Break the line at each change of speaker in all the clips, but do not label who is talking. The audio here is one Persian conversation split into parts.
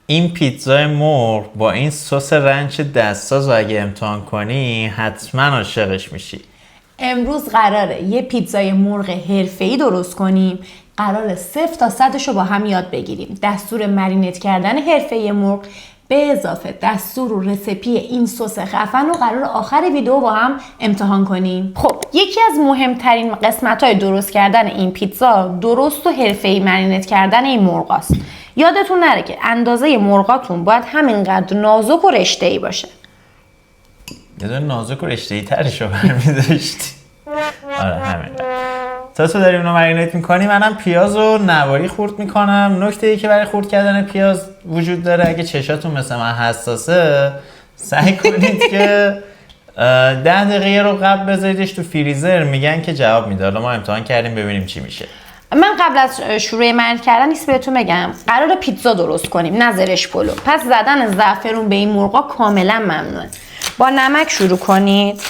این پیتزای مرغ با این سس رنچ دستساز رو اگه امتحان کنی حتما عاشقش میشی.
امروز قراره یه پیتزای مرغ حرفه‌ای درست کنیم. قراره 0 تا 100 رو با هم یاد بگیریم. دستور مرینت کردن حرفه‌ای مرغ به اضافه دستور و رسیپی این سس خفن رو قراره آخر ویدیو با هم امتحان کنیم. خب یکی از مهمترین قسمت‌های درست کردن این پیتزا درست و حرفه‌ای مرینت کردن این مرغاست. یادتون نره که اندازه مرغاتون باید همینقدر نازک و رشته‌ای باشه.
یه دونه نازک و رشته‌ای ترش رو برمی‌داشتی. آره همین. تا تو داری اونو مرینیت میکنی منم پیاز رو نواری خورد میکنم. نکته ای که برای خورد کردن پیاز وجود داره، اگه چشاتون مثل من حساسه سعی کنید که 10 دقیقه رو قبل بذاریدش تو فریزر. میگن که جواب میده. حالا ما امتحان کردیم ببینیم چی میشه.
من قبل از شروع مرینت کردن نیست بهتون بگم قراره پیتزا درست کنیم نه زرش پلو. پس زدن زعفرون به این مرغا کاملا ممنوعه. با نمک شروع کنید،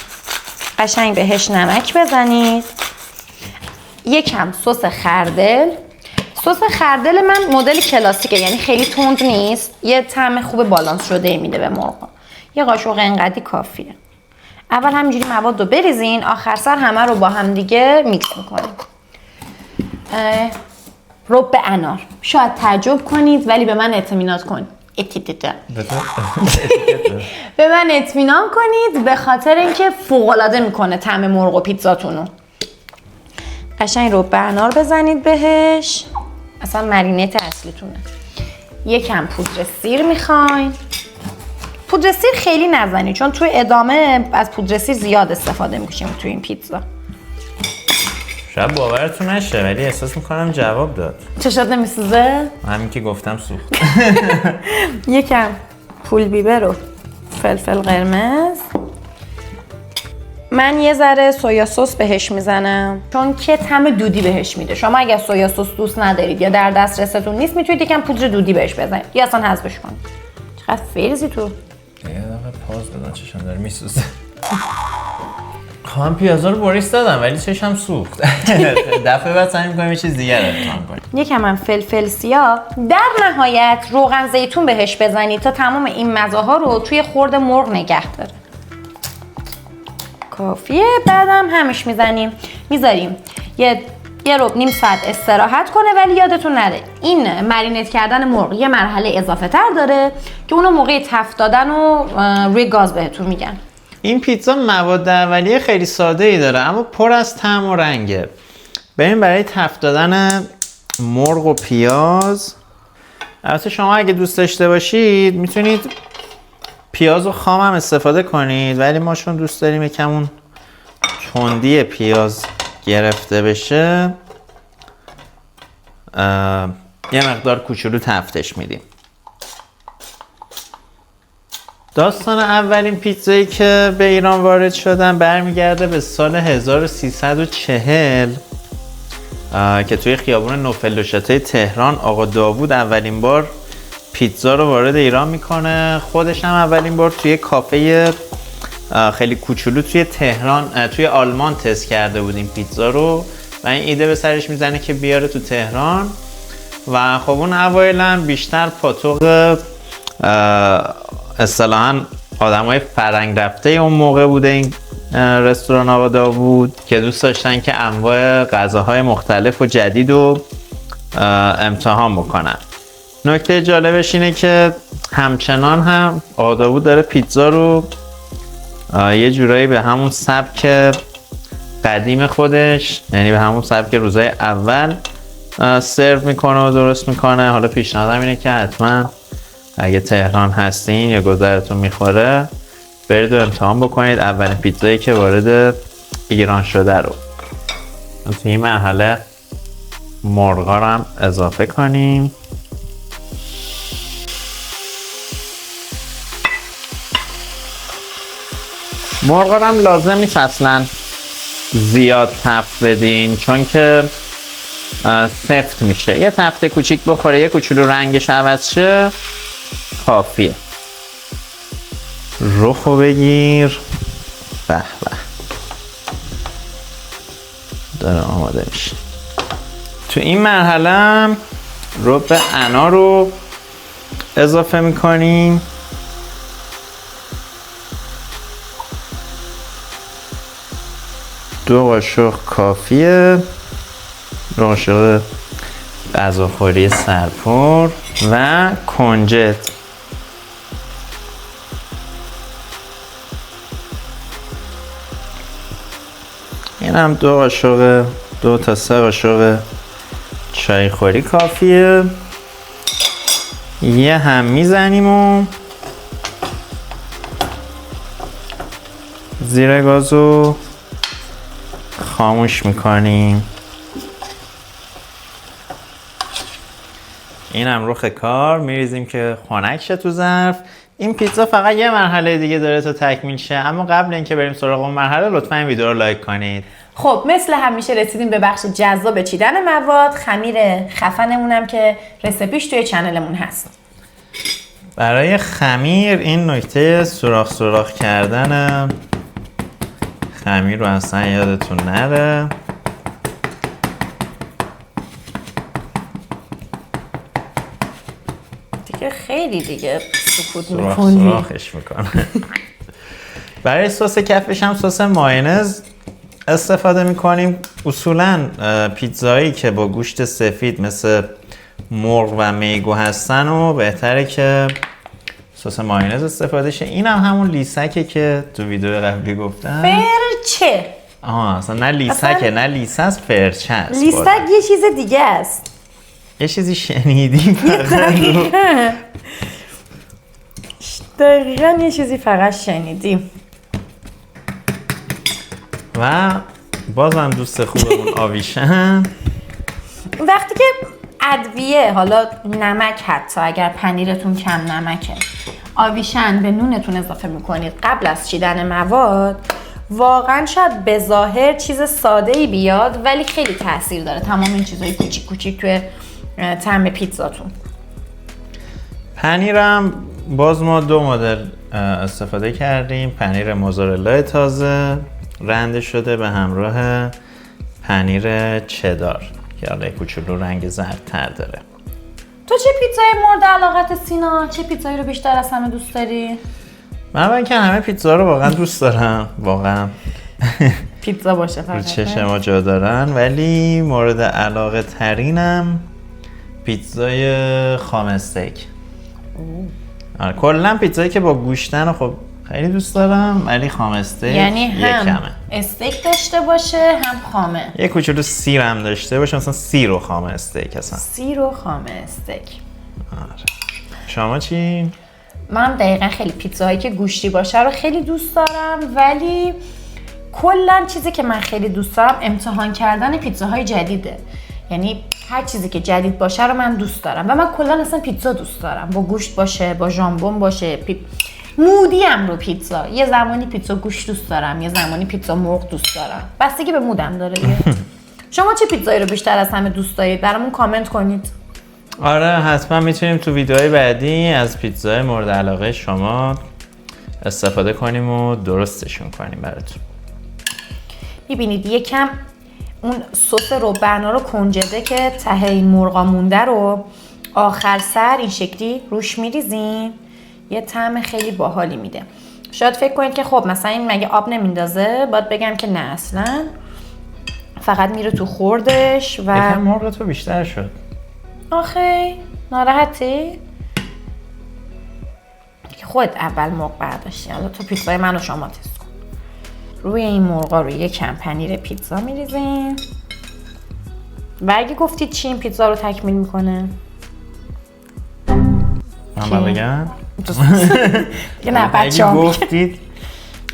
قشنگ بهش نمک بزنید. یکم سس خردل. سس خردل من مدل کلاسیکه، یعنی خیلی تند نیست، یه طعم خوب بالانس شده میده به مرغا. یه قاشق انقدی کافیه. اول همینجوری مواد رو بریزین، آخر سر همه رو با هم دیگه میکس میکنیم. رب انار. شاید تعجب کنید ولی به من اطمینان کنید. به من اطمینان کنید به خاطر اینکه فوق‌العاده میکنه طعم مرغ و پیتزاتونو. قشنگ رب انار بزنید بهش. اصلا مرینت اصلیتونه. یکم پودر سیر میخواین. پودر سیر خیلی نزنید چون توی ادامه از پودر سیر زیاد استفاده میکنیم توی این پیتزا.
شاید باورتون نشه ولی احساس میکنم جواب داد.
چشات نمیسوزه؟
همین که گفتم سوخت.
یکم پول بیبر و فلفل قرمز. من یه ذره سویا سس بهش میزنم چون که طعم دودی بهش میده. شما اگه سویا سس دوست ندارید یا در دسترستون نیست میتونید یکم پودر دودی بهش بزنید یا اصلا حذفش کنید. چقدر فریزی تو.
یه دقیقه پاز بدن چشم داره میسوزه. خواهم پیازا رو بریس دادم ولی چشم سوخت. دفعه بعد سعی می‌کنم یه چیز دیگه رو امتحان کنیم.
یکم هم فلفل سیاه. در نهایت روغن زیتون بهش بزنید تا تمام این مزه‌ها رو توی خورد مرغ نگه داره. کافیه. بعدم همش میذاریم یه ربع نیم ساعت استراحت کنه. ولی یادتون نره این مرینت کردن مرغ یه مرحله اضافه تر داره که اونو موقع تفت دادن و روی گاز بهتون میگن.
این پیتزا مواد اولیه خیلی ساده ای داره اما پر از طعم و رنگه. بریم برای تفت دادن مرغ و پیاز. البته شما اگه دوست داشته باشید میتونید پیاز و خام هم استفاده کنید ولی ما چون دوست داریم یکم اون تندی پیاز گرفته بشه یه مقدار کوچولو تفتش میدیم. داستان اولین پیتزایی که به ایران وارد شدن برمیگرده به سال 1340 که توی خیابون نوفلوشته تهران آقا داوود اولین بار پیتزا رو وارد ایران میکنه. خودش هم اولین بار توی کافه خیلی کوچولو توی تهران توی آلمان تست کرده بود این پیتزا رو و این ایده به سرش میزنه که بیاره تو تهران و خب اون اوایلن بیشتر پاتوق اصطلاحاً آدمای فرنگ رفته اون موقع بوده این رستوران آقا داوود که دوست داشتن که انواع غذاهای مختلف و جدید رو امتحان بکنن. نکته جالبش اینه که همچنان هم آقا داوود داره پیتزا رو یه جورایی به همون سبک قدیم خودش، یعنی به همون سبک روزای اول سرو میکنه و درست میکنه. حالا پیشنهادم اینه که حتما اگه تهران هستین یا گذرتون میخوره برید و امتحان بکنید اولین پیتزایی که وارد ایران شده رو. تو این مرحله مرغا رو هم اضافه کنیم. مرغا رو هم لازم نیست اصلا زیاد تفت بدین چون که سفت میشه. یه تفت کوچیک بخوره یه کوچولو رنگش عوض شه کافیه. رخو بگیر. به به داره آماده میشه. تو این مرحله رب انار رو اضافه میکنیم. دو قاشق کافیه، دو قاشق غذاخوری سرپر و کنجد. این هم دو تا سه قاشق چای خوری کافیه. یه هم میزنیم و زیر گازو خاموش میکنیم. این هم رخ کار میریزیم که خنک شه تو ظرف. این پیتزا فقط یه مرحله دیگه داره تا تکمیل شه، اما قبل اینکه بریم سراغ اون مرحله لطفا این ویدیو رو لایک کنید.
خب مثل همیشه رسیدیم به بخش جذاب چیدن مواد. خمیر خفنمونم که رسیپیش توی چنلمون هست.
برای خمیر این نکته سوراخ کردن خمیر رو اصلا یادتون نره.
دیگه خیلی دیگه سکوت میکنی.
سوراخش میکنه. برای سس کفش هم سس مایونز استفاده میکنیم. اصولا پیتزایی که با گوشت سفید مثل مرغ و میگو هستن و بهتره که سس مایونز استفاده شه. این هم همون لیسکه که تو ویدیو قبلی گفتم.
فرچه.
اصلا نه لیسکه نه لیسس، فرچه است.
لیسک یه چیز دیگه است.
یه چیزی شنیدیم
دقیقا یه چیزی فقط شنیدیم.
و بازم دوست خوبمون آویشن.
وقتی که ادویه، حالا نمک، حتی اگر پنیرتون کم نمکه، آویشن به نونتون اضافه میکنید قبل از چیدن مواد، واقعا شاید به ظاهر چیز ساده‌ای بیاد ولی خیلی تاثیر داره تمام این چیزای کوچیک توی طعم پیتزاتون.
پنیرم باز ما دو مدل استفاده کردیم. پنیر موزارلا تازه رنده شده به همراه پنیر چدار که حالا کوچولو رنگ زردتر داره.
تو چه پیتزای مورد علاقت سینا؟ چه پیتزایی رو بیشتر از همه دوست داری؟
من که همه پیتزا رو واقعا دوست دارم، واقعا
پیتزا باشه فقط
رو چشم ما جا دارن، ولی مورد علاقه ترینم پیتزای خام استیک. کلا پیتزایی که با گوشتن خب خیلی دوست دارم، ولی خام استیک
یعنی هم
کمه.
استیک داشته باشه هم خامه.
یه کوچولو سیر هم داشته باشه، مثلا سیر و خام استیک هستن.
سیر و خام استیک.
آره. شما چی؟
من دقیقا خیلی پیتزاهایی که گوشتی باشه رو خیلی دوست دارم، ولی کلا چیزی که من خیلی دوست دارم امتحان کردن پیتزاهای جدیده. یعنی هر چیزی که جدید باشه رو من دوست دارم و من کلا اصلا پیتزا دوست دارم، با گوشت باشه، با ژامبون باشه. مودیم رو پیتزا. یه زمانی پیتزا گوشت دوست دارم، یه زمانی پیتزا مرغ دوست دارم. بستگی به مودم داره دیگه. شما چه پیتزایی رو بیشتر از همه دوست دارید؟ برامون کامنت کنید.
آره حتما میتونیم تو ویدیوهای بعدی از پیتزای مورد علاقه شما استفاده کنیم و درستشون کنیم براتون.
میبینید یکم اون سس روبنا رو کنجده که ته این مرغا مونده رو آخر سر این شکلی روش میریزین، یه طعم خیلی باحالی میده. شاید فکر کنید که خب مثلا این مگه آب نمیندازه؟ باید بگم که نه، اصلا فقط میره تو خوردش و
یکم مرغ تو بیشتر شد.
آخه ناراحتی؟ که خود اول مرغ برداشتی، حالا تو پیتزای منو شما تست کن. روی این مرغا رو یکم پنیر پیتزا میریزیم و اگه گفتید چی این پیتزا رو تکمیل میکنه؟
من بگم؟
دیگه نه بچه
اگه گفتید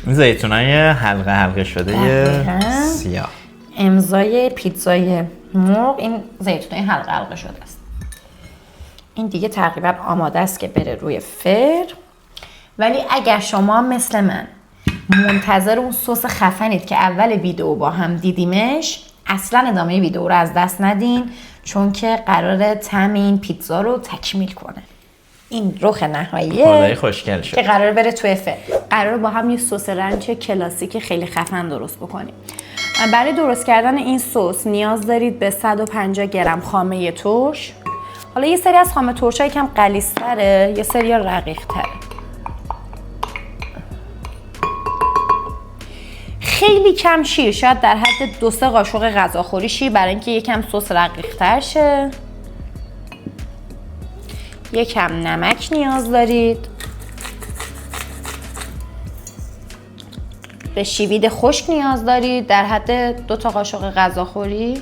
زیتونای حلقه شده سیاه،
امضای پیتزای مرغ این زیتونای حلقه شده است. این دیگه تقریبا آماده است که بره روی فر. ولی اگر شما مثل من منتظر اون سس خفنید که اول ویدیو با هم دیدیمش، اصلا ادامه ویدیو رو از دست ندین، چون که قراره طعم این پیتزا رو تکمیل کنه. این رخ نهاییه
خدای خوشگل شد
که قراره بره توی فر. قراره با هم یه سس رنچ کلاسیک خیلی خفن درست بکنیم. برای درست کردن این سس نیاز دارید به 150 گرم خامه ترش، حالا یه سری از خامه ترش‌ها یکم غلیظ‌تره، یه سری رقیق‌تره. خیلی کم شیر، شاید در حد 2-3 قاشق غذاخوری شیر، برای اینکه یکم سس رقیق‌تر شه. یکم نمک نیاز دارید. به شیوید خشک نیاز دارید، در حد 2 قاشق غذاخوری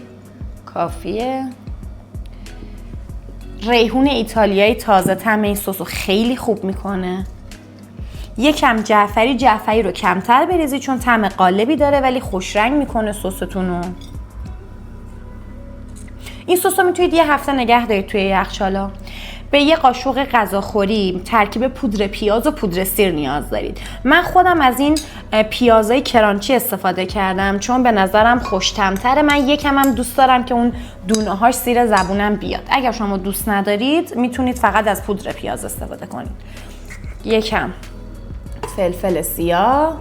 کافیه. ریحون ایتالیایی تازه طعم این سس رو خیلی خوب میکنه. یکم جعفری رو کمتر بریزید چون طعم قالبی داره ولی خوش رنگ میکنه سستون رو. این سس رو میتونید یه هفته نگه دارید توی یخچالا. به یه قاشق غذاخوری ترکیب پودر پیاز و پودر سیر نیاز دارید. من خودم از این پیازای کرانچی استفاده کردم چون به نظرم خوش‌طعم‌تره. من یکم هم دوست دارم که اون دونه‌هاش زیر زبونم بیاد. اگر شما دوست ندارید میتونید فقط از پودر پیاز استفاده کنید. یکم فلفل سیاه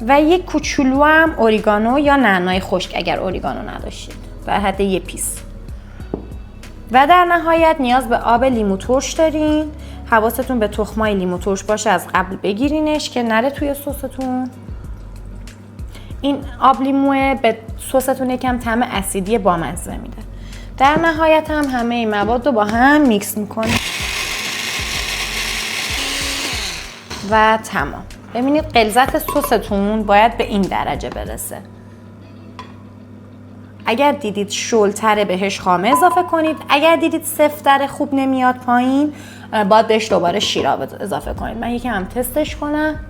و یک کوچولو هم اوریگانو یا نعنای خشک اگر اوریگانو نداشتید، در حد یه پیس. و در نهایت نیاز به آب لیمو ترش دارین. حواستون به تخمای لیمو ترش باشه، از قبل بگیرینش که نره توی سستون. این آب لیموه به سستون یکم طعم اسیدی بامزه میده. در نهایت هم همه این مواد رو با هم میکس میکنید و تمام. ببینید غلظت سستون باید به این درجه برسه. اگر دیدید شلتره بهش خامه اضافه کنید، اگر دیدید سفتره خوب نمیاد پایین باید بهش دوباره شیراب اضافه کنید. من یکم هم تستش کنم.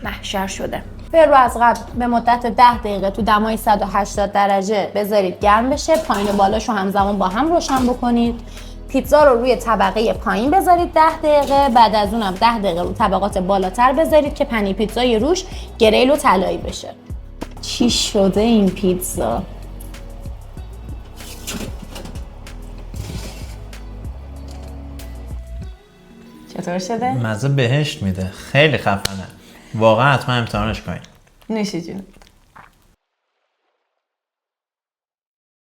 محشر شده. فر رو از قبل به مدت 10 دقیقه تو دمای 180 درجه بذارید گرم بشه. پایین و بالاشو همزمان با هم روشن بکنید. پیتزا رو روی طبقه پایین بذارید 10 دقیقه، بعد از اونم 10 دقیقه رو طبقات بالاتر بذارید که پنیر پیتزای روش گریل و طلایی بشه. چی شده این پیتزا؟ چطور شده؟
مزه بهشت میده، خیلی خفنه. واقعا حتما امتحانش کنید.
نوش جون.